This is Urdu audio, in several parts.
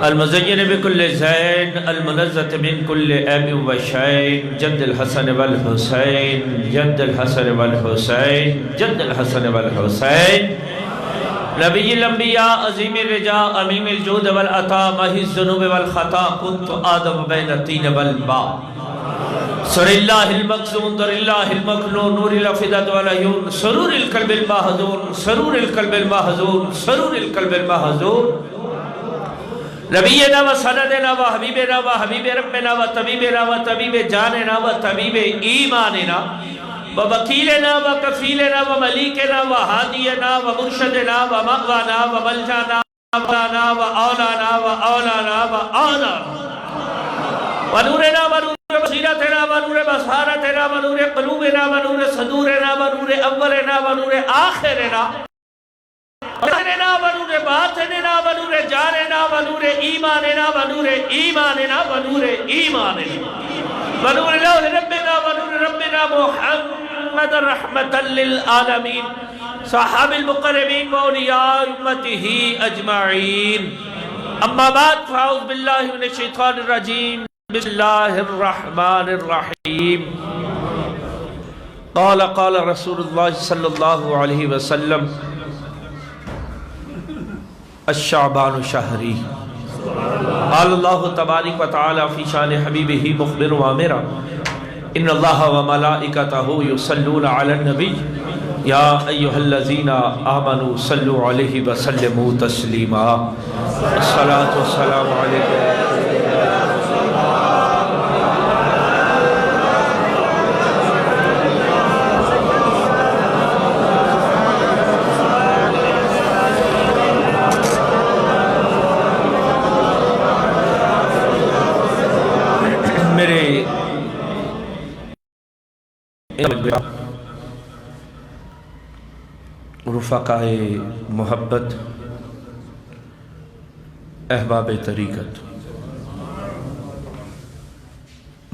المزين بكل زين المنزة من كل عيب وشين جد الحسن والحسين جد الحسن والحسين جد الحسن والحسين نبي الانبياء عظيم الرجاء امين الجود والعطاء ماحي الذنوب والخطا كنت آدم بين الطين والماء سر الله المكزون در الله المكنون نور الافئدة والعيون سرور القلب المحزون سرور القلب المحزون سرور القلب المحزون نبینا و سندنا و حبیبنا و حبیب ربنا و طبیبنا و طبیب جاننا و طبیب ایماننا و وکیلنا و کفیلنا و ملیکنا و حادینا و مرشدنا و مغوانا و ملجانا و اولانا و اولانا و اولانا و نورنا و نور بصیرتنا و نور بصارتنا و نور قلوبنا و نور صدورنا و نور اولنا و نور آخرنا ظاہرنا و نور باطننا و نور جاننا و نور ایماننا و نور ایماننا و نور ایماننا و نور لوح ربنا و نور ربنا محمد رحمتا للعالمین صحاب المقربین و اولیاء امته اجمعین اما بعد فاعوذ باللہ من الشیطان الرجیم بسم اللہ الرحمن الرحیم قال رسول اللہ صلی اللہ علیہ وسلم الشعبان شہری قال اللہ تبارک و تعالی فی شان حبیبہ مخبر وامرا ان اللہ و ملائکتہ یصلون علی النبی یا ایہا الذین آمنوا صلوا علیہ وسلموا تسلیما الصلاة والسلام علیکم رفقائے محبت احباب طریقت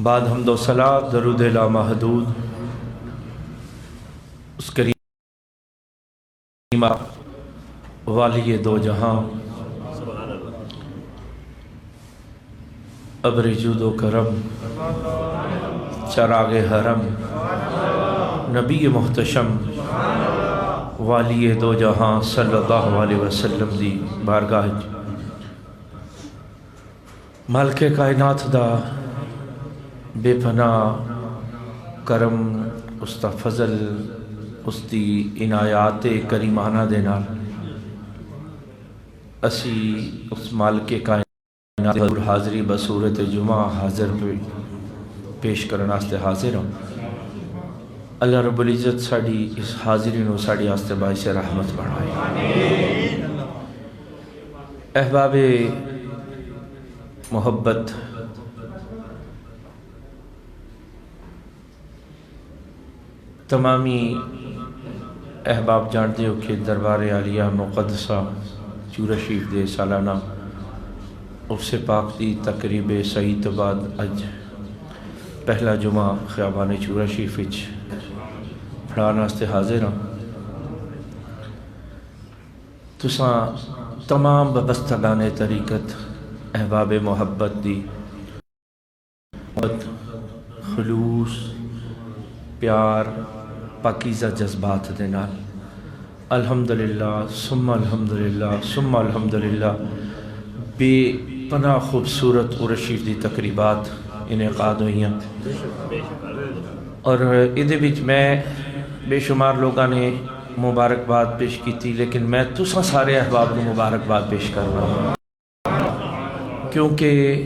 بعد حمد و صلاۃ درود لامحدود اس کریمہ والی دو جہاں ابر جود و کرم چراغ حرم نبی محتشم والی دو جہاں صلی اللہ علیہ وسلم دی بارگاہ مالک کائنات دا بے پناہ کرم اس دا فضل اس دی عنایات کریمانہ دے نال اسی اس مالک کائنات دی حاضری بصورت جمعہ حاضر پیش کرنا واسطے حاضر ہوں اللہ رب العزت ساڑی اس حاضری نو ساڑی آستے باعث رحمت بڑھائی احباب محبت تمامی احباب جانتے ہو کہ دربار عالیہ مقدسہ چورہ شریف دے سالانہ عرس پاک دی تقریب سعید تو بعد اج پہلا جمعہ خیابان چورہ شریف وچ پڑھانا واسطے حاضر ہوں تساں تمام وابستگان طریقت احباب محبت دی خلوص پیار پاکیزہ جذبات دے نال الحمدللہ ثم الحمدللہ ثم الحمدللہ بے پناہ خوبصورت عرس شریف دی تقریبات انعقاد ہوئی ہیں اور ادھے بچ میں بے شمار لوگاں نے مبارکباد پیش کی تھی لیکن میں تساں سارے احباب نے مبارکباد پیش کرنا ہوں کیونکہ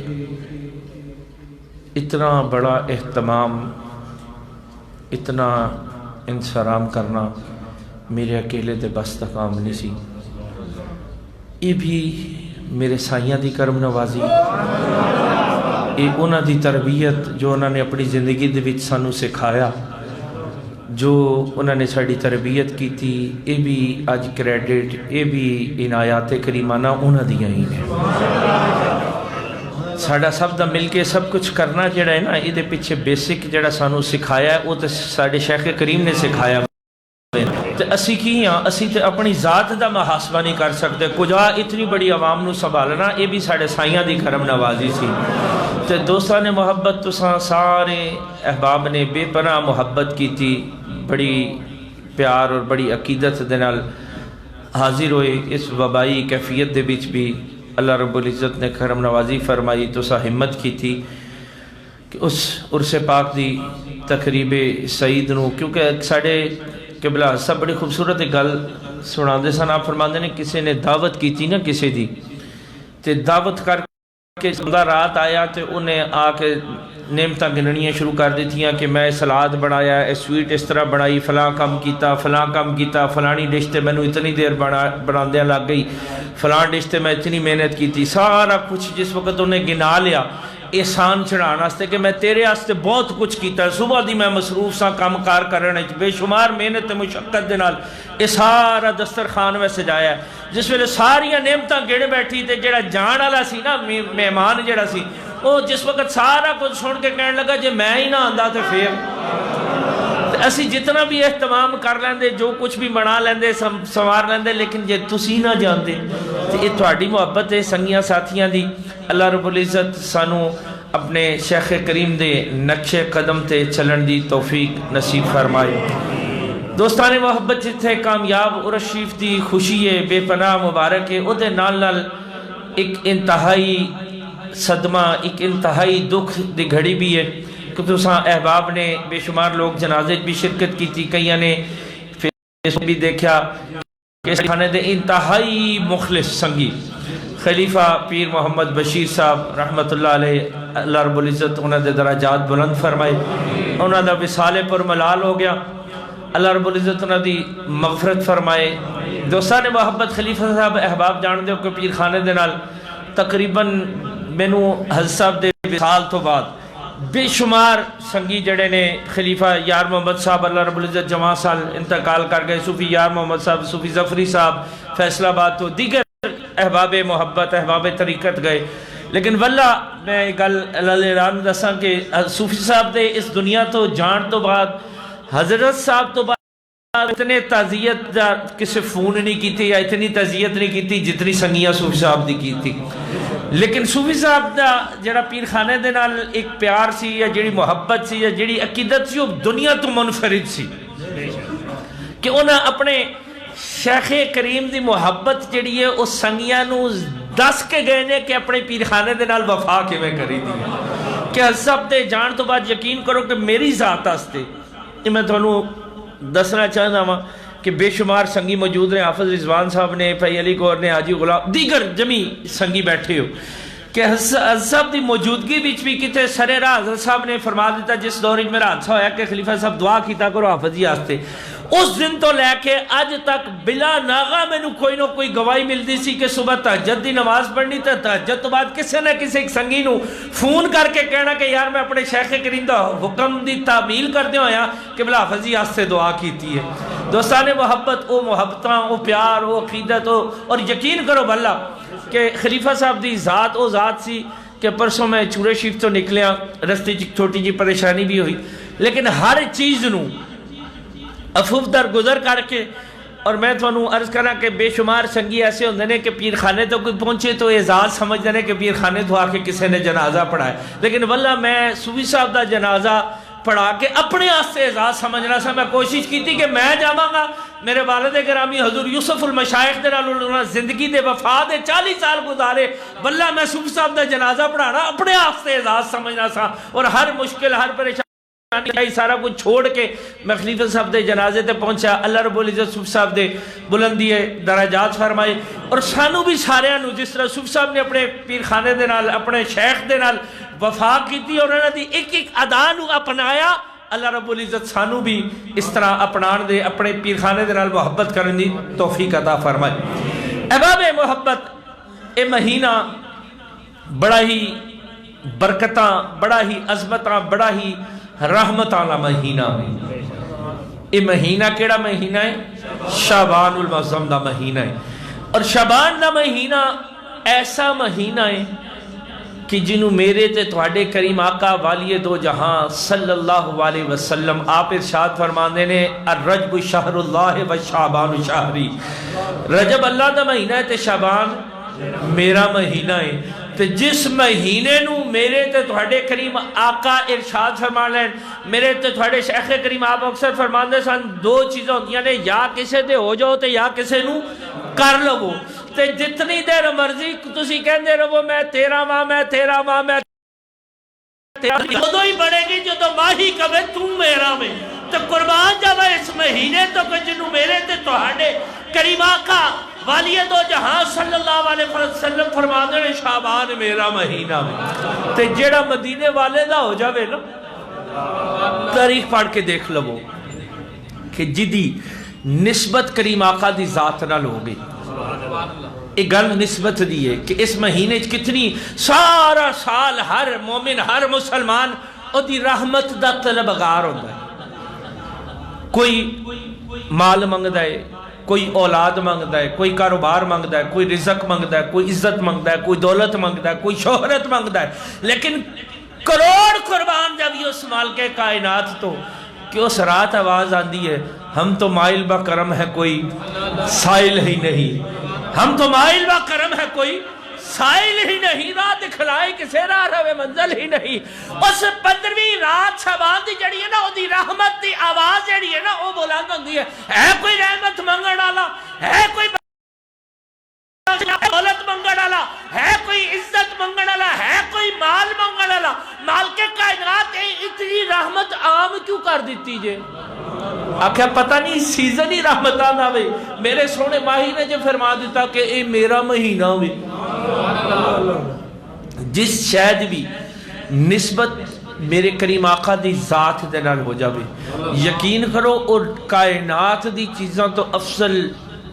اتنا بڑا اہتمام اتنا انصرام کرنا میرے اکیلے دے بس دا کام نہیں سی یہ بھی میرے سائیاں دی کرم نوازی یہ انہاں دی تربیت جو انہوں نے اپنی زندگی دے وچ سانو سکھایا جو انہوں نے ساڑی تربیت کی تھی یہ بھی آج کریڈٹ یہ بھی عنایات کریمانہ انہاں دیاں ہی ہیں ساڑا سب دا مل کے سب کچھ کرنا جڑا ہے نا یہ دے پیچھے بیسک جڑا سانو سکھایا ہے وہ تو ساڑے شیخ کریم نے سکھایا اسی کی ہاں اسی تے اپنی ذات دا محاسبہ نہیں کر سکتے، کجا اتنی بڑی عوام نو سنبھالنا، یہ بھی ساڑھے سائیاں دی کرم نوازی سی۔ تے دوستان محبت تساں سارے احباب نے بے پناہ محبت کی تھی، بڑی پیار اور بڑی عقیدت دے نال حاضر ہوئے اس وبائی کیفیت دے بچ بھی اللہ رب العزت نے کرم نوازی فرمائی، تساں ہمت کی تھی کہ اس عرس پاک دی تقریب سعید نو، کیونکہ ساڑھے قبلہ سب بڑی خوبصورت گل سنا دے سن، آپ فرماندے نے کسی نے دعوت کی تھی نا کسی دی، تے دعوت کر کے بندہ رات آیا تے انہیں آ کے نعمتاں گننیاں شروع کر دی تھیاں کہ میں سلاد بنایا، سویٹ اس طرح بنائی، فلاں کام کیتا، فلاں کام کیتا، فلانی ڈش تے میں نے اتنی دیر بناندیاں لگ گئی، فلاں ڈش تے میں اتنی محنت کی تھی، سارا کچھ جس وقت انہیں گنا لیا احسان چڑھانا واسطے کہ میں تیرے واسطے بہت کچھ کیتا ہے، صبح دی میں مصروف سا کام کار کرنے بے شمار محنت تے مشقت دے نال یہ سارا دسترخوان میں سجایا ہے، جس ویلے ساریاں نعمتاں گڑ بیٹھی تے جڑا جان والا سی نا مہمان جڑا سی وہ جس وقت سارا کچھ سن کے کہنے لگا جے میں ہی نہ آندا تے پھر اسی جتنا بھی اہتمام کر لیندے جو کچھ بھی بنا لیندے سنوار لیندے، لیکن جے تسی نہ جاندے تے یہ تہاڈی محبت ہے سنگیاں ساتھیاں دی۔ اللہ رب العزت سانو اپنے شیخ کریم دے نقش قدم تے چلن دی توفیق نصیب فرمائے۔ دوستان محبت جتھے کامیاب عرس شریف دی خوشی ہے، بے پناہ مبارک ہے، او دے نال نال ایک انتہائی صدمہ، ایک انتہائی دکھ دی گھڑی بھی ہے کہ تساں احباب نے بے شمار لوگ جنازے بھی شرکت کی تھی، کئیاں نے فیس بھی دیکھا کہ خانے دے انتہائی مخلص سنگی خلیفہ پیر محمد بشیر صاحب رحمت اللہ علیہ، اللہ رب العزت انہوں نے درجات بلند فرمائے، انہوں نے وصال پر ملال ہو گیا، اللہ رب العزت انہوں نے مغفرت فرمائے۔ دوستان محبت خلیفہ صاحب احباب جان دے کہ پیر خانے دے نال تقریباً مینو حضرت صاحب دے وصال تو بعد بے شمار سنگی جڑے نے خلیفہ یار محمد صاحب اللہ رب العزت جماع سال انتقال کر گئے، صوفی یار محمد صاحب، صوفی ظفری صاحب فیصل آباد تو دیگر احباب محبت احباب طریقت گئے، لیکن واللہ میں گل اعلان دساں کہ صوفی صاحب دے اس دنیا تو جان تو بعد حضرت صاحب تو بعد اتنے تعزیت کسی فون نہیں کی تھی یا اتنی تعزیت نہیں کی تھی جتنی سنگیاں صوفی صاحب دی کی تھی، لیکن صوفی صاحب دا جڑا پیر خانے دے نال ایک پیار سی یا جڑی محبت سی یا جڑی عقیدت سی وہ دنیا تو منفرد سی کہ انہاں اپنے شیخ کریم دی محبت جڑی ہے اس سنگیاں نو دس کے گئے نے کہ اپنے پیر خانے دے نال وفا کے میں کری دی کہ حضرت دے جان تو بعد یقین کرو کہ میری ذات آستے یہ میں تھانوں دسنا چاہنا ہوں کہ بے شمار سنگی موجود رہے، حافظ رضوان صاحب نے، بھائی علی گور نے، حاجی غلام دیگر جمی سنگی بیٹھے ہو کہ حضرت صاحب دی موجودگی بیچ بھی کتے سرے راہ حضرت صاحب نے فرما دیتا جس دور میرا حادثہ ہویا کہ خلیفہ صاحب دعا کیتا کرو حافظ جی آستے، اس دن تو لے کے آج تک بلا ناغا میں کوئی نہ کوئی گواہی ملتی سی کہ صبح تہجد دی نماز پڑھنی تھا، تہجد تو بعد کسی نہ کسی ایک سنگی نو فون کر کے کہنا کہ یار میں اپنے شیخ کریم دا حکم دی تعمیل کر دیا ہویا کہ بلا حافظ جی آستے دعا کیتی ہے۔ دوستان محبت او محبتاں او پیار او عقیدت اور یقین کرو بھلا کہ خلیفہ صاحب دی ذات او ذات سی کہ پرسوں میں چورے شریف تو نکلیا، رستے چھوٹی جی پریشانی بھی ہوئی، لیکن ہر چیز نو افوف در گزر کر کے، اور میں تھانوں عرض کرا کہ بے شمار سنگی ایسے ہوندے نے کہ پیر خانے تو کوئی پہنچے تو اعزاز سمجھتے ہیں کہ پیر خانے تو آ کے کسی نے جنازہ پڑھایا، لیکن واللہ میں صوفی صاحب دا جنازہ پڑھا کے اپنے آستے اعزاز سمجھنا سا، میں کوشش کی تھی کہ میں جاواں گا میرے والد گرامی حضور یوسف المشائخ دے نال انہاں زندگی دے وفا دے 40 سال گزارے، واللہ میں صوفی صاحب دا جنازہ پڑھانا اپنے آستے اعزاز سمجھنا سا، اور ہر مشکل ہر پریشانی سارا کچھ چھوڑ کے میں خلیفہ صاحب دے جنازے تے پہنچا، اللہ رب العزت صوفی صاحب دے بلندی درجات فرمائے، اور سانو بھی سارے نو جس طرح صوفی صاحب نے اپنے پیر خانے دے نال اپنے شیخ دے نال وفا کیتی اور انہاں دی ایک ایک ادا نو اپنایا، اللہ رب العزت سانو بھی اس طرح اپنان دے اپنے پیر خانے دے نال محبت کرن دی توفیق عطا فرمائے۔ احباب محبت اے مہینہ بڑا ہی برکتاں، بڑا ہی عظمتاں، بڑا ہی رحمت والا مہینہ ہے۔ یہ مہینہ کیڑا مہینہ ہے؟ شعبان المعظم دا مہینہ ہے، اور شعبان دا مہینہ ایسا مہینہ ہے کہ جنہوں میرے تے تواڈے کریم آقا والی دو جہاں صلی اللہ علیہ وسلم آپ ارشاد فرماندے نے الرجب شہر اللہ و شعبان شہری، رجب اللہ دا مہینہ ہے تے شعبان میرا مہینہ ہے، تے جس مہینے نو میرے تے تواڈے کریم آقا ارشاد فرما لین، میرے تے تواڈے شیخ کریم آپ اکثر فرماندے سن دو چیزیں ہوندیاں نے، یا کسے تے ہو جاؤ تے یا کسے نو کر لو، تے جتنی دیر مرضی تسی کہندے رہو میں تیرا ماں میں تیرا ماں میں تیرا، ادو ہی بڑھے گی جدو ماہی کبے تم میرا میں، تو قربان جاوا اس مہینے تو کہ جنہوں میرے تے تواڈے کریم آقا والی دو جہاں صلی اللہ علیہ وسلم فرماندے نے شعبان میرا مہینہ میں، تے جیڑا مدینے والے دا ہو جاوے نا، تاریخ پڑھ کے دیکھ لو کہ جدی نسبت کریم آقا دی ذات نال ہو گئی، ایک گل نسبت دی ہے کہ اس مہینے کتنی سارا سال ہر مومن ہر مسلمان او دی رحمت دا طلبگار ہوتا ہے، کوئی مال منگدا ہے، کوئی اولاد منگدا ہے، کوئی کاروبار منگدا ہے، کوئی رزق منگدا ہے، کوئی عزت منگدا ہے، کوئی دولت منگدا ہے، کوئی شہرت منگدا ہے، لیکن کروڑ قربان جب یہ اس مال کے کائنات تو کہ اس رات آواز آندی ہے ہم تو مائل با کرم ہے کوئی سائل ہی نہیں، ہم تو مائل با کرم ہے کوئی سائل ہی نہیں، راہ دکھلائے کسے راہ روے منزل ہی نہیں، اس 15ویں رات شعبان دی جڑی ہے نا او دی رحمت دی آواز جڑی ہے نا او بلند ہوندی ہے کوئی رحمت منگن والا، ہے کوئی دولت منگن والا، ہے کوئی عزت منگن والا، ہے کوئی مال منگن والا، مال کے کائنات اتنی رحمت عام کیوں کر دیتی جے؟ آکھا پتہ نہیں سیزن ہی رحمتان آوے، میرے سونے ماہی نے جو فرما دیتا کہ اے میرا مہینہ ہوئے، جس شاید بھی نسبت میرے کریم آقا دی ذات دے نال ہو جاوے، یقین کرو اور کائنات دی چیزاں تو افضل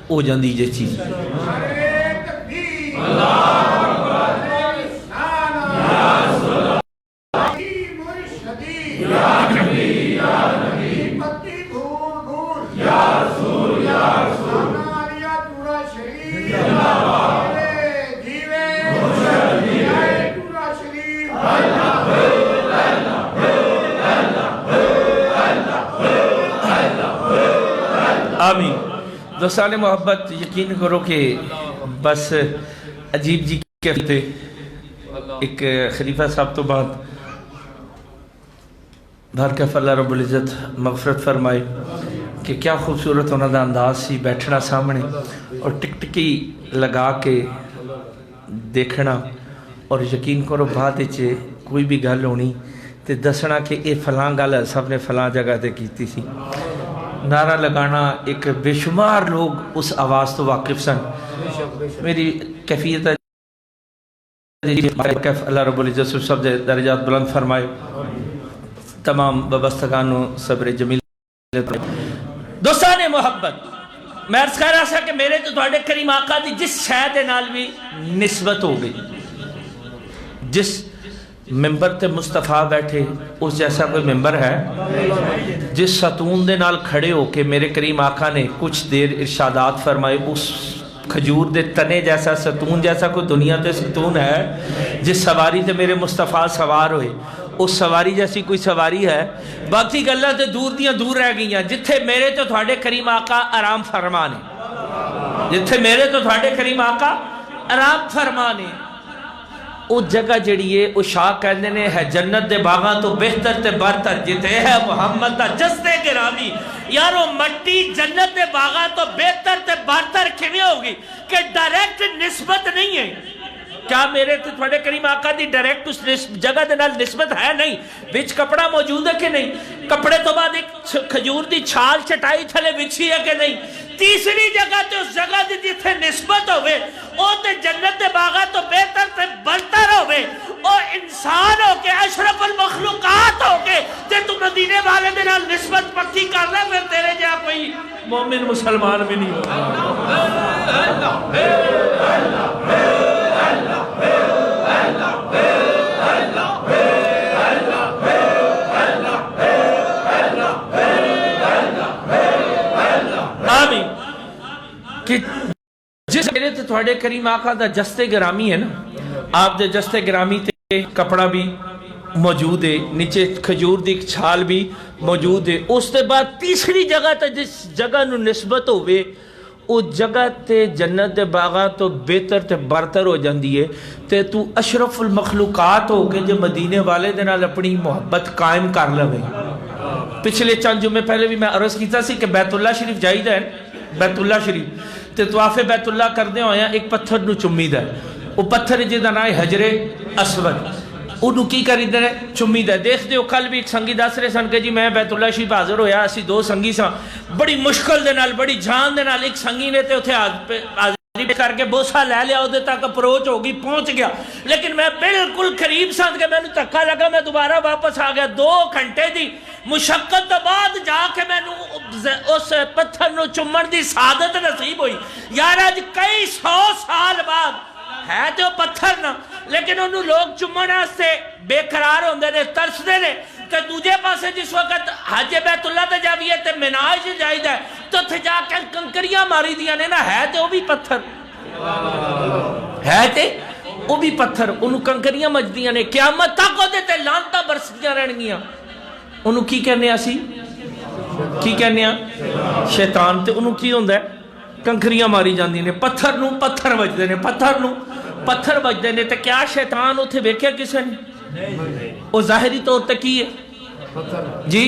ہو جاندی جے چیز۔ آمین۔ دوستان محبت یقین کرو کہ بس عجیب جی کہتے ایک خلیفہ صاحب تو بعد بھارکف اللہ رب العزت مغفرت فرمائے کہ کیا خوبصورت انہوں دا انداز سی، بیٹھنا سامنے اور ٹک ٹکی لگا کے دیکھنا، اور یقین کرو بعد چے کوئی بھی گل ہونی تے دسنا کہ اے فلاں گل سب نے فلاں جگہ تے کیتی سی، نعرہ لگانا، ایک بے شمار لوگ اس آواز تو واقف سن۔ میری کیفیت اللہ رب العزت سب درجات بلند فرمائے، تمام وابستگانوں صبر جمیل۔ دوستان محبت میں عرض کر رہا تھا کہ میرے تو تواڈے کریم آقا دی جس شے دے نال بھی نسبت ہو گئی، جس ممبر تے مصطفیٰ بیٹھے اس جیسا کوئی ممبر ہے، جس ستون دے نال کھڑے ہو کے میرے کریم آقا نے کچھ دیر ارشادات فرمائے، اس کھجور دے تنے جیسا ستون جیسا کوئی دنیا تے ستون ہے، جس سواری تے میرے مصطفیٰ سوار ہوئے اس سواری جیسی کوئی سواری ہے؟ باقی گلاں تے دور دیاں دور رہ گئیاں، جتھے میرے تو تواڈے کریم آقا آرام فرمانے، جتھے میرے تو تواڈے کریم آقا آرام فرمانے، او جگہ جڑی ہے او شاہ کہندے نے ہے جنت دے باغاں تو بہتر تے برتر جتے ہے محمد دا جستے گرامی۔ یارو مٹی جنت دے باغاں تو بہتر تے برتر کیویں ہوگی کہ ڈائریکٹ نسبت نہیں ہے؟ کیا میرے تے تواڈے کریم آقا دی ڈائریکٹ اس جگہ دے نال نسبت ہے؟ نہیں۔ وچ کپڑا موجود ہے کہ نہیں؟ کپڑے تو بعد ایک کھجور دی چھال چٹائی تھلے بچھی ہے کہ نہیں؟ تیسری جگہ تے اس جگہ دی جتھے نسبت ہوئے او تے جنت دے باغاں تو بہتر تے برتر ہوئے، او انسان ہو کے اشرف المخلوقات ہو کے تے تو مدینے والے دے نال نسبت پکی کر لے، پھر تیرے جا کوئی مومن مسلمان بھی نہیں ہوگا۔ آمین۔ کہ جس میرے تے تواڈے کریم آقا دا جستے گرامی ہے نا، آپ دے جستے گرامی تے کپڑا بھی موجود ہے، نیچے کھجور دی چھال بھی موجود ہے۔ اس کے بعد تیسری جگہ تے جس جگہ نو نسبت ہوئے او جگہ تے جنت دے باغاں تو بہتر تے برتر ہو جاندی ہے، تے تو اشرف المخلوقات ہو کے جو مدینے والے دے نال اپنی محبت قائم کر لوے۔ پچھلے چند جمعے پہلے بھی میں عرض کیتا سی کہ بیت اللہ شریف جائیدہ ہے، بیت اللہ شریف تے طواف بیت اللہ کردے ہویا ایک پتھر نو چمیدہ ہے، وہ پتھر جہاں نام ہے حجر اسود، انہوں کی کریدہ ہے چمیدہ ہے۔ دیکھ دے ہو کل بھی ایک سنگی دس رہے سن کہ جی میں بیت اللہ شریف حاضر ہویا، اسی دو سنگی سا بڑی مشکل دے نال بڑی جان دے نال، ایک سنگی نے تے اتھے حاضری کر کے بوسا لے لیا، ادھے تک اپروچ ہوگی پہنچ گیا، لیکن میں بالکل قریب ساتھ کے میں نے تکا لگا، میں دوبارہ واپس آ گیا۔ 2 گھنٹے دی مشقت بعد جا کے میں نے اس پتھر نو چمن دی سعادت نصیب ہوئی۔ یار آج کئی 100 سال بعد ہے تو پتھر نہ، لیکن انہوں لوگ چمن آستے بے قرار ہوندے نے، ترسدے نے۔ تو دوجے پاسے جس وقت حج بیت اللہ تے جاویے تے مناج جائیدہ ہے تو تھے جا کے کنکریاں ماری دیا نے نا، ہے تے وہ بھی پتھر، ہے تے وہ بھی پتھر، انہوں کنکریاں مجدیاں نے، قیامت تک ہوتے تے لانتا برسدیاں رہنگیاں۔ انہوں کی کہنے آسی، کی کہنے آ شیطان، تے انہوں کی ہوندہ ہے کنکریاں ماری جاندی نے، پتھر نو پتھر بجدے نے، پتھر نو پتھر بجدے نے۔ تے کیا شیطان اتھے بیکھے کسے نے؟ وہ ظاہری طور تے کی ہے جی،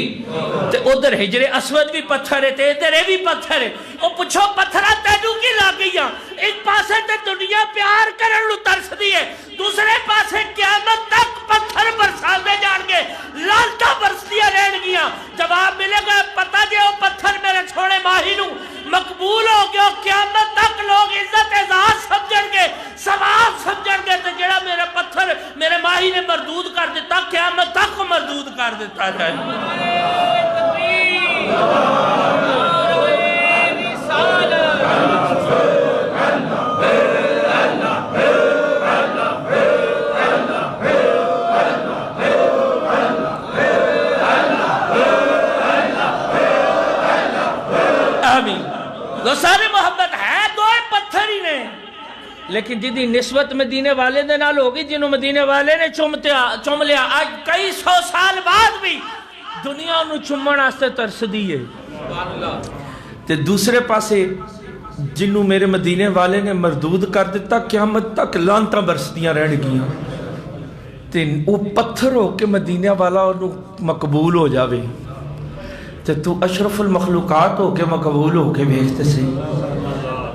تے ادھر حجر اسود بھی پتھر ہے تے ادھر بھی پتھر ہے۔ وہ پوچھو پتھرہ تینوں کی لاگیاں؟ ایک پاسے تے دنیا پیار کرن لو ترس دی ہے، دوسرے پاسے قیامت تک پتھر برسا دے جان گے، لالتا برس دیا رہن گیا۔ جواب ملے گا پتہ جے وہ پتھر میرے چھوڑے ماہی نو مقبول ہو گیا، قیامت تک لوگ عزت اعزاز سمجھن گے، ثواب سمجھن گے، تے جڑا میرا پتھر میرے ماہی نے مردود کر دیتا قیامت تک مردود کر دیتا جائے۔ آمین۔ وہ سارے محبت ہے دو پتھر ہی نے، لیکن جدی نسبت مدینے والے دے نال ہوگی، جنہوں مدینے والے نے چم لیا، آج کئی 100 سال بعد بھی دنیا انہوں چمن آستے ترس دی ہے۔ تے دوسرے پاسے جنہوں میرے مدینے والے نے مردود کر دیتا، قیامت تک لانتاں برسدیاں رہن گیاں، تے وہ پتھر ہو کے مدینے والا انہوں مقبول ہو جاوے، تے تو اشرف المخلوقات ہو کے مقبول ہو کے بھیجتے سے۔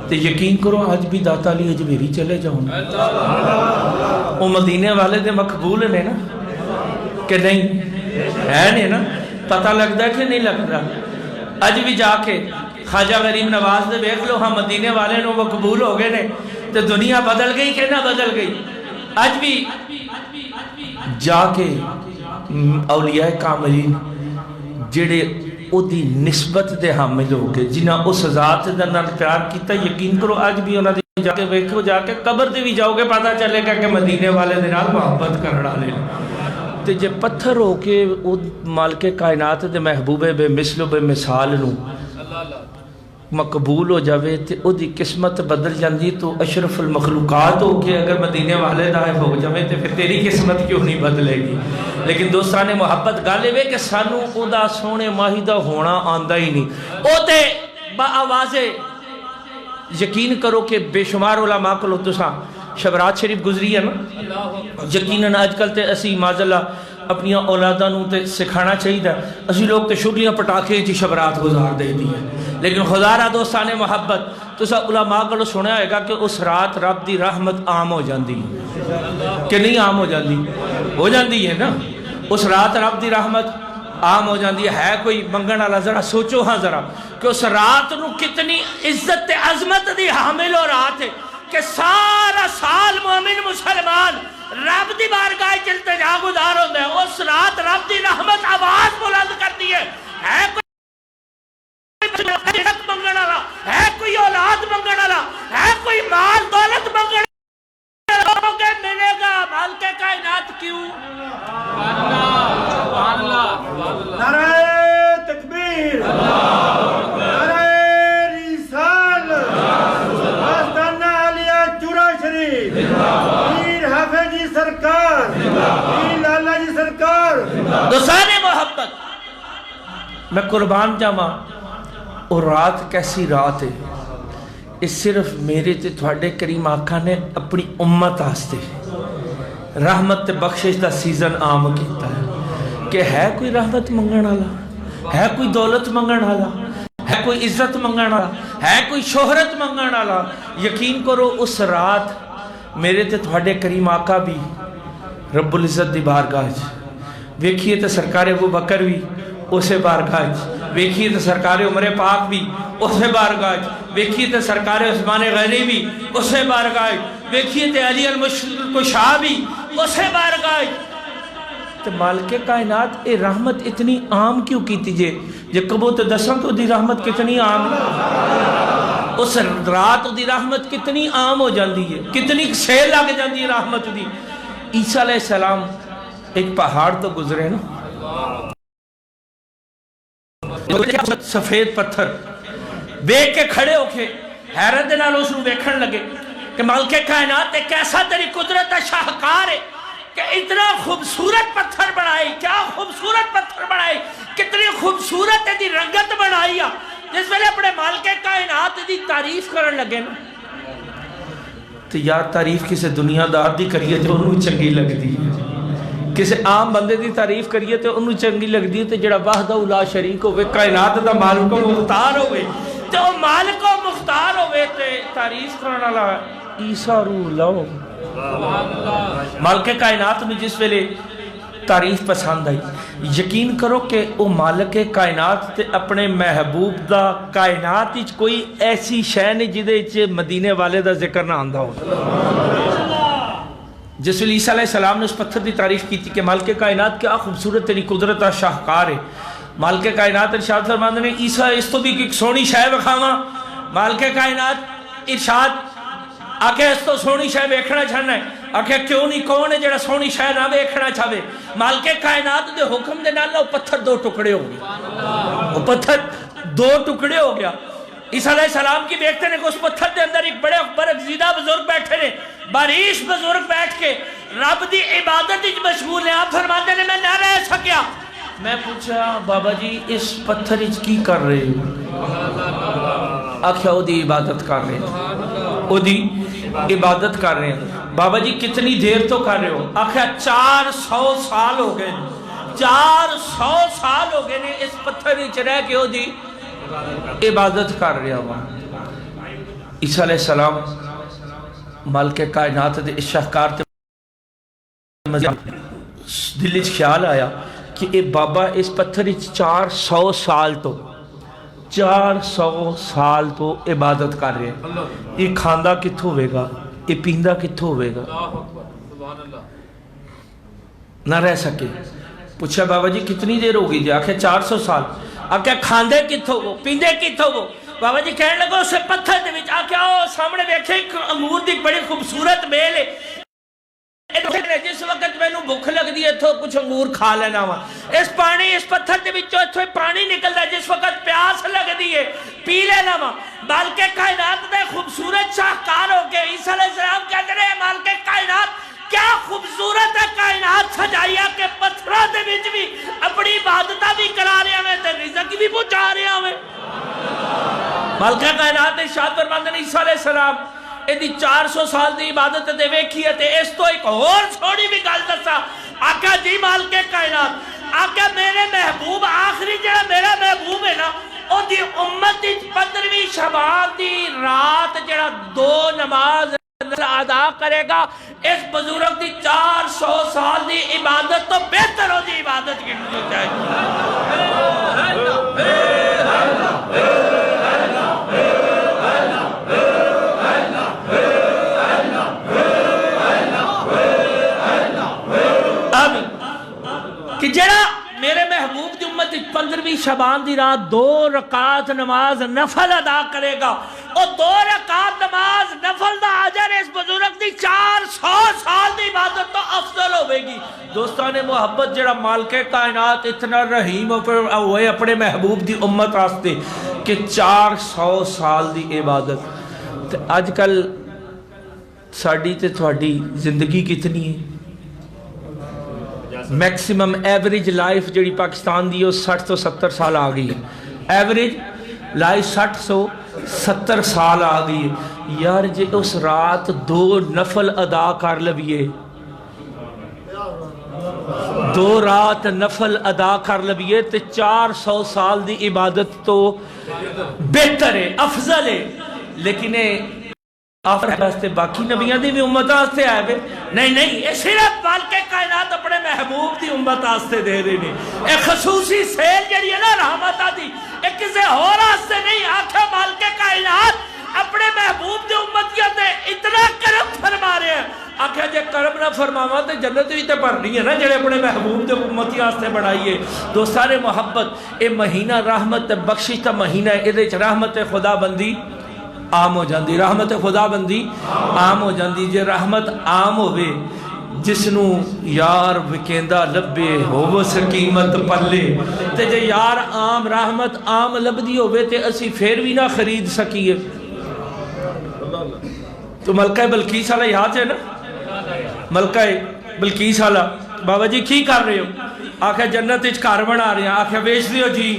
تے یقین کرو آج بھی داتا علی اجمیری چلے جاؤں، وہ مدینے والے دے مقبول نے نا کہ نہیں ہے نہیں نا، پتہ لگتا ہے کہ نہیں لگتا؟ آج بھی جا کے خواجہ غریب نواز دے بیکھ لو، ہاں مدینے والے نو مقبول ہو گئے نے، تے دنیا بدل گئی کہ نہ بدل گئی؟ آج بھی جا کے اولیاء کاملین جڑے او دی نسبت دے حامل ہو گئے، جنہاں اس ذات دے نال پیار کیتا، یقین کرو آج بھی انہاں دی جا کے ویکھو، جا کے قبر دے بھی جاؤ گے پتہ چلے گا کہ مدینے والے دے نال محبت کرن والے۔ تے جے پتھر ہو کے او مالک کائنات دے محبوب بے مثل و بے مثال نو مقبول ہو جاوے تے او دی قسمت بدل جاندی، تو اشرف المخلوقات ہو کے اگر مدینے والے دا ہو جاوے تے پھر تیری قسمت کیوں نہیں بدلے گی؟ لیکن دوستان محبت گالے وے کہ سانو او دا سونے ماہی دا ہونا آندہ ہی نہیں، او تے با آوازے یقین کرو کہ بے شمار علماء کو لوگ تسا شبرات شریف گزری ہے نا، یقیناً آج کل تے اسی مازاللہ اپنی اولاداں نوں تے سکھانا چاہیے، اسی لوگ تے شگلیاں پٹاکے جی شبرات گزار دے دی ہے، لیکن خدا را دوستان محبت تسا علماء کو سنیا ہوئے گا کہ اس رات رب دی رحمت عام ہو جاندی کہ نہیں عام ہو جاندی؟ ہو جاندی ہے نا، اس رات رب دی رحمت عام ہو جاندی ہے۔ کوئی منگن والا ذرا سوچو ہاں ذرا کہ اس رات نو کتنی عزت عظمت دی حامل ہو رات ہے کہ سارا سال مومن مسلمان رب دی بارگاہ چلتے جا گزار ہوندے ہیں، اس رات رب دی رحمت آواز بلند کرتی ہے کوئی رزق منگن والا، ہے کوئی اولاد منگن والا، ہے کوئی مال دولت منگن والا، ملے گا مالک کائنات کیوں؟ نعرہ تکبیر، نعرہ رسالت، آستانہ عالیہ چورا شریف، پیر حافظ جی سرکار دوستان محبت میں قربان جاواں اور رات کیسی رات ہے یہ صرف میرے تے تھوڑے کریم آقا نے اپنی امت آستے رحمت تے بخشش دا سیزن عام کیتا ہے کہ ہے کوئی رحمت منگن والا ہے کوئی دولت منگن والا ہے کوئی عزت منگن والا ہے کوئی شہرت منگن والا یقین کرو اس رات میرے تے تھوڑے کریم آقا بھی رب العزت دی بارگاہ ویکھیے تے سرکار ابو بکر بھی اسے بارگاہ ویکھیے تے سرکار عمر پاک بھی اسے بارگاہ ویکھیے تے سرکار عثمان غنی بھی اسے بارگاہ ویکھیے تے علی المشکشا بھی اسے بارگاہ تے مالک کائنات اے رحمت اتنی عام کیوں کیتی جے کبو تو دساں تو دی رحمت کتنی عام اس رات دی رحمت کتنی عام ہو جاندی ہے کتنی سیل لگ جاندی ہے رحمت دی عیسیٰ علیہ السلام ایک پہاڑ تو گزرے نا سفید پتھر بیک کے کھڑے ہو کے حیرت نال اس نو دیکھن لگے کہ مالک کائنات ایک ایسا تیری قدرت شاہکار ہے کہ اتنا خوبصورت پتھر بنائی کیا خوبصورت پتھر بنائی کتنی خوبصورت دی رنگت بنائی جس میں اپنے مالک کائنات دی تعریف کرن لگے نا تو یار تعریف کسے دنیا دار دی کریے تو انہوں چنگی لگ دی کسے عام بندے دی تعریف کریے تو انہوں چنگی لگ دی تو جڑا وحدہ لا شریک ہوئے کائنات دا مالک و مختار ہوئے تو مالک و مختار ہوئے تو تعریف کرنا لگا عیسیٰ روح اللہ مالک کائنات میں جس ویلے تعریف پسند آئی یقین کرو کہ وہ مالک کائنات تے اپنے محبوب دا کائنات ہی کوئی ایسی شے نہیں جدے مدینے والے دا ذکر نہ آندہ ہو جس ویلے عیسیٰ علیہ السلام نے اس پتھر دی تعریف کی تھی کہ مالک کائنات کیا خوبصورت تیری قدرت شاہکار ہے مالک کائنات ارشاد فرماندے نے عیسیٰ اس تو بھی ایک سونی شے وکھاواں مالک کائنات ارشاد آکھے اس تو سونی شے ویکھنا چاہنا ہے آکھے کیوں نہیں کون ہے جڑا سونی شے نہ ویکھنا چاہے مالک کائنات دے حکم دے نال وہ پتھر دو ٹکڑے ہو گئے وہ پتھر دو ٹکڑے ہو گیا عیسیٰ علیہ السلام کی دیکھتے ہیں کہ اس پتھر دے اندر ایک بڑے برگزیدہ بزرگ بیٹھے ہیں باریش بزرگ بیٹھ کے رب دی عبادت ہی مشغول ہیں آپ فرماتے ہیں میں نہ رہ سکیا میں پوچھا بابا جی اس پتھر ہی کی کر رہے ہو آکھیا او دی عبادت کر رہے ہیں او دی عبادت کر رہے ہیں بابا جی کتنی دیر تو کر رہے ہو آخر 400 سال ہو گئے 400 سال ہو گئے اس پتھر وچ رہ کے ہو جی عبادت کر رہے ہو عیسیٰ علیہ السلام مالک کائنات دے اس شاہکار تے دل وچ خیال آیا کہ اے بابا اس پتھر وچ 400 سال تو عبادت کر رہے ہیں یہ کھاندہ کتھوں ہوئے گا یہ پیندہ کتھوں ہوئے گا نہ رہ سکے پوچھا بابا جی کتنی دیر ہوگی جی آکھے 400 سال آکھے کھاندے کتھوں ہو پیندے کتھوں ہو بابا جی کہنے لگو اسے پتھر دے وچ آکھے آؤ سامنے دیکھیں انگور دی بڑی خوبصورت بیل ہے جس وقت میں نو بھوک لگ دی ہے تو کچھ انگور کھا لینا ہوا اس پانی اس پتھر دے وچوں اتھے پانی نکل دا جس وقت پیاس لگ دی ہے پی لینا ہوا مالک کائنات دے خوبصورت شاہکار ہو کے عیسیٰ علیہ السلام کہتے رہے مالک کائنات کیا خوبصورت ہے کائنات سجائیا کہ پتھرہ دے وچ بھی اپنی عبادتہ بھی کرا رہے ہمیں تے رزق بھی پہنچا رہے ہمیں مالک کائنات نے ارشاد فرماندے نے عیسیٰ علیہ السلام ایدی 400 سال دی عبادت دے ویکھی ہے تے اس تو ایک اور چھوڑی بھی گل دسا آقا جی مالک کائنات آقا میرے محبوب آخری جڑا میرا محبوب ہے نا او دی امت دی 15ویں شبان دی رات جڑا 2 نماز ادا کرے گا اس بزرگ دی 400 سال دی عبادت تو بہتر ہو دی عبادت کی چاہیے کہ جڑا میرے محبوب دی امت 15ویں شبان دی رات 2 رکعت نماز نفل ادا کرے گا اور 2 رکعت نماز نفل دا اجر اس بزرگ دی 400 سال دی عبادت تو افضل ہوئے گی دوستان محبت جڑا مالک کائنات اتنا رحیم ہوئے اپنے محبوب دی امت آستے کہ 400 سال دی عبادت آج کل ساڑی تے تھوڑی زندگی کتنی ہے میکسیمم ایوریج لائف جڑی پاکستان دی وہ 60 تو 70 سال آ گئی ہے. ایوریج لائف 60 تو 70 سال آ گئی ہے. یار جی اس رات 2 نفل ادا کر لبیے، 2 رات نفل ادا کر لبیے تے 400 سال دی عبادت تو بہتر ہے، افضل ہے. لیکن آفر باقی نبیاں دی بھی امت آستے آئے بے نہیں، یہ صرف بالکہ کائنات اپنے محبوب دی امت آستے دے رہے ہیں. ایک خصوصی سیل جڑی ہے نا رحمت آدھی ایک کسے اور آستے نہیں. آنکھیں بالکہ کائنات اپنے محبوب دی امتیاں دے اتنا کرم فرما رہے ہیں. آنکھیں جے کرم نہ فرماوا تے جنت بھی تے بھرنی ہے نا جڑے اپنے محبوب دے امتی آستے بڑھائیے. دوستان محبت اے مہینہ رحمت بخشش تا مہینہ ہے. ادھے رحمت خدا بندی عام ہو جاندی، رحمت خدا بندی عام ہو جاندی. جے رحمت عام ہوئے جس نو یار وکیندہ لبے ہوو سکیمت پلے تے جے یار عام رحمت عام لبدی ہوئے تے اسی پھر بھی نہ خرید سکیے. تو ملکہ بلقیس والا یاد ہے نا، ملکہ بلقیس والا بابا جی کی کر رہے ہو؟ آکھے جنت اچ گھر بنا رہے ہیں. آکھے بیچ دیو جی.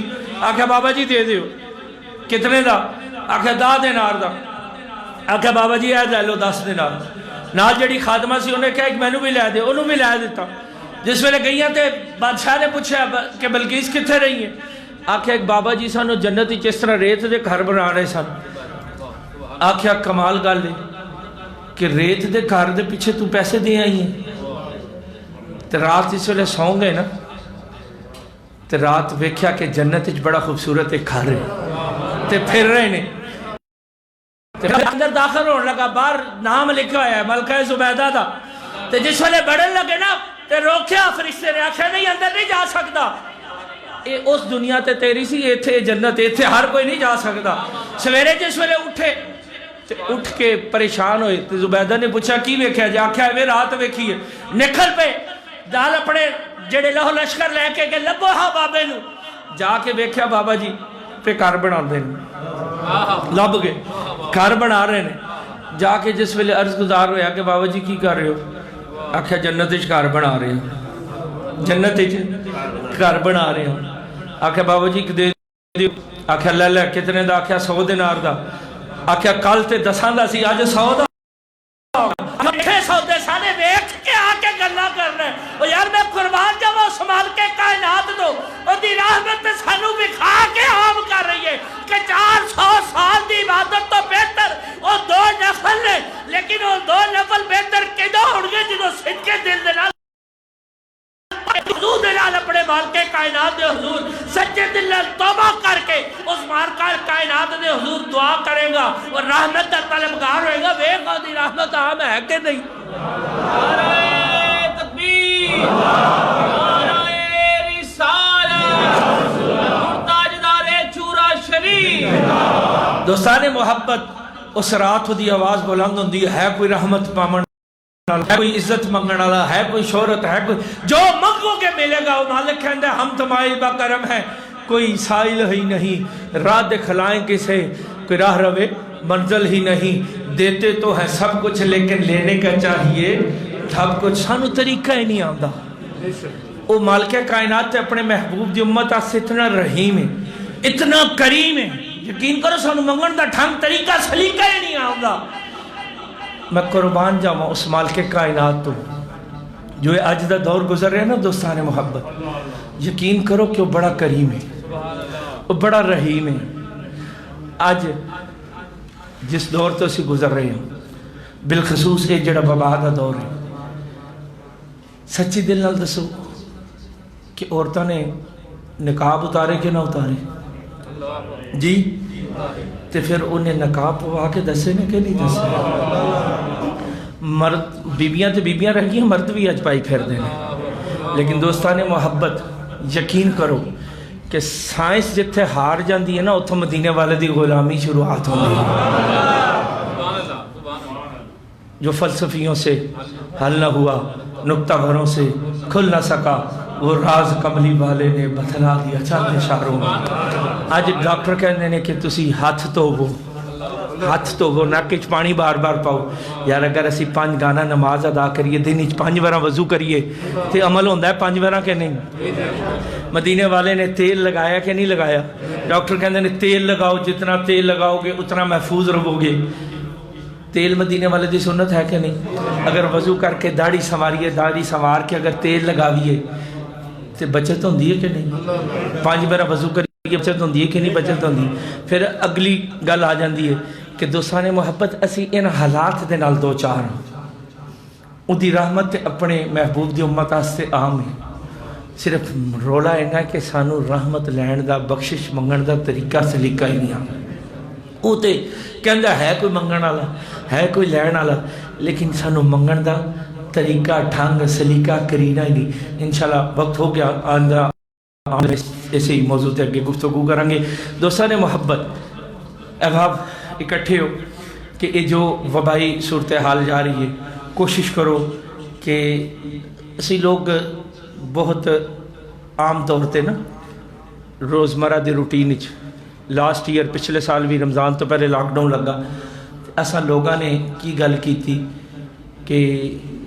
آکھے بابا جی دے دیو. کتنے دا؟ آکھے 10 دینار دا. آکھے بابا جی اے لے لو 10 دینار. نال جڑی خادمہ سی انہیں کہا ایک مینو بھی لے دے، انہوں بھی لے دیتا. جس ویلے گئیاں تے بادشاہ نے پوچھا کہ بلقیس کتنے رہی ہیں؟ آکھے ایک بابا جی سانو جنت ہی اس طرح ریت دے گھر بنا رہے سن. آکھے کمال گل ہے کہ ریت دے گھر دے پیچھے تو پیسے دے آئی ہیں. تے رات اس ویلے سو گئے نا تے رات ویکھیا کہ جنت ہی بڑا خوبصورت ایک گھر ہے تے پھر رہے نے. اندر داخل ہونے لگا، باہر نام لکھا ہوا ہے ملکہ زبیدہ دا. تے جس والے بڑھن لگے نا تے روکیا فرشتے نے. آخیا نہیں اندر نہیں جا سکتا، اے اس دنیا تے تیری سی، ایتھے جنت ایتھے ہر کوئی نہیں جا سکتا. سویرے جس والے اٹھے اٹھ کے پریشان ہوئے تے زبیدہ نے پوچھا کی ویکھیا جا؟ آخیا میں رات ویکھی ہے. نکل پہ دال اپنے جڑے لہو لشکر لے کے کہ لبو ہاں بابے نو. جا کے ویکھیا بابا جی پہ گھر بنا دے لب گئے گھر بنا رہے ہیں. جا کے جس ویلے عرض گزار ہویا کہ بابا جی کی کر رہے ہو؟ آکھیا جنت اچ گھر بنا رہے ہیں، جنت اچ گھر بنا رہے ہیں. آکھیا بابا جی دے دیو. آکھیا لے لے. کتنے دا؟ آکھیا 100 دینار دا. آکھیا کل تے 10 دا سی آج 100 دا. آکھے 100 دے سانے ویکھ کے آکے گلا کر رہے ہیں. یار میں قربان جب وہ سنبھال کے کائنات دو اور دی رحمت سانو بکھا کے عام کر رہی ہے کہ 400 سال دی عبادت تو بہتر وہ 2 نفل نے. لیکن وہ 2 نفل بہتر کدو ہوڑگے جدو صدقے دل دینا حضور دلال اپنے مالکے کائنات دے حضور سچے دل توبہ کر کے اس مارکار کائنات دے حضور دعا کرے گا اور رحمت کا طلبگار ہوئے گا. ویکھو دی رحمت عام ہے کہ نہیں؟ نعرہ تکبیر، نعرہ رسالت، تاجدار چورا شریف. دوستان محبت اس رات دی آواز بلند ہوندی ہے کوئی رحمت پامن ہے، کوئی عزت منگن والا ہے، کوئی شہرت ہے، کوئی جو منگو کے ملے گا. وہ مالک کہندے ہم تمہاری با کرم ہے، کوئی سائل ہی نہیں، راہ دکھلائیں کسے، کوئی راہ روے منزل ہی نہیں. دیتے تو ہے سب کچھ لیکن لینے کا چاہیے سب کچھ. سانو طریقہ ہی نہیں آندا. وہ مالک کائنات اپنے محبوب دی امت آسے اتنا رحیم ہے، اتنا کریم ہے. یقین کرو سانو منگن دا ڈھنگ طریقہ سلیقہ ہی نہیں آندا. میں قربان جاواں اس مالک کائنات تو جو اج دا دور گزر رہے ہیں نا دوستان محبت. یقین کرو کہ وہ بڑا کریم ہے، وہ بڑا رحیم ہے. آج جس دور تو اسی گزر رہے ہیں بالخصوص یہ جڑا وبا دا دور ہے، سچی دل نال دسو کہ عورتوں نے نقاب اتارے کہ نہ اتارے جی؟ تے پھر انہیں نقاب پوا کے دسے نے کہ نہیں دسے؟ مرد بیبیاں تے بیبیاں رہ گئی ہیں، مرد بھی اج پائی پھر دینے. لیکن دوستان محبت یقین کرو کہ سائنس جتھے ہار جاندی ہے نا اتھوں مدینے والے دی غلامی شروعات ہوندی ہے. جو فلسفیوں سے حل نہ ہوا، نکتہ گھروں سے کھل نہ سکا، وہ راز کملی والے نے بتلا دیا چند اشاروں میں. آج ڈاکٹر کہنے نے کہ تسی ہاتھ تو وہ ہاتھ دھوو، نک وچ پانی بار بار پاؤ. یار اگر اسی 5 گانا نماز ادا کریے، دن وچ 5 بار وضو کریے تے عمل ہوندا ہے 5 بار کہ نہیں؟ مدینے والے نے تیل لگایا کہ نہیں لگایا؟ ڈاکٹر کہندے نے تیل لگاؤ، جتنا تیل لگاؤ گے اتنا محفوظ رہو گے. تیل مدینے والے دی سنت ہے کہ نہیں؟ اگر وضو کر کے داڑھی سنواریے، داڑھی سنوار کے اگر تیل لگاویے تو بچت ہوندی ہے کہ نہیں؟ 5 بار وضو کریے بچت ہوندی ہے کہ نہیں بچت ہوندی؟ پھر اگلی گل آ جاندی ہے کہ دوستان محبت اسی ان حالات دے نال دو چار ہاں. ان دی رحمت اپنے محبوب دی امت واسطے عام ہے. صرف رولا اینا کہ سانو رحمت لین دا، بخشش منگن دا طریقہ سلیقہ ہی نہیں آتا. وہ تے کہندا ہے کوئی منگن والا، ہے کوئی لین والا، لیکن سانو منگن دا طریقہ ڈھنگ سلیقہ کرینا ہی نہیں. انشاءاللہ وقت ہو گیا، آندہ ایسے ہی موضوع تے اگے گفتگو کریں گے. دوستان محبت احباب اکٹھے ہو کہ یہ جو وبائی صورتحال جا رہی ہے، کوشش کرو کہ اسی لوگ بہت عام طور تے نا روزمرہ دی روٹین وچ لاسٹ ایئر پچھلے سال بھی رمضان تو پہلے لاک ڈاؤن لگا، ایسا لوگاں نے کی گل کی تھی کہ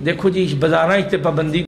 دیکھو جی بازاراں تے پابندی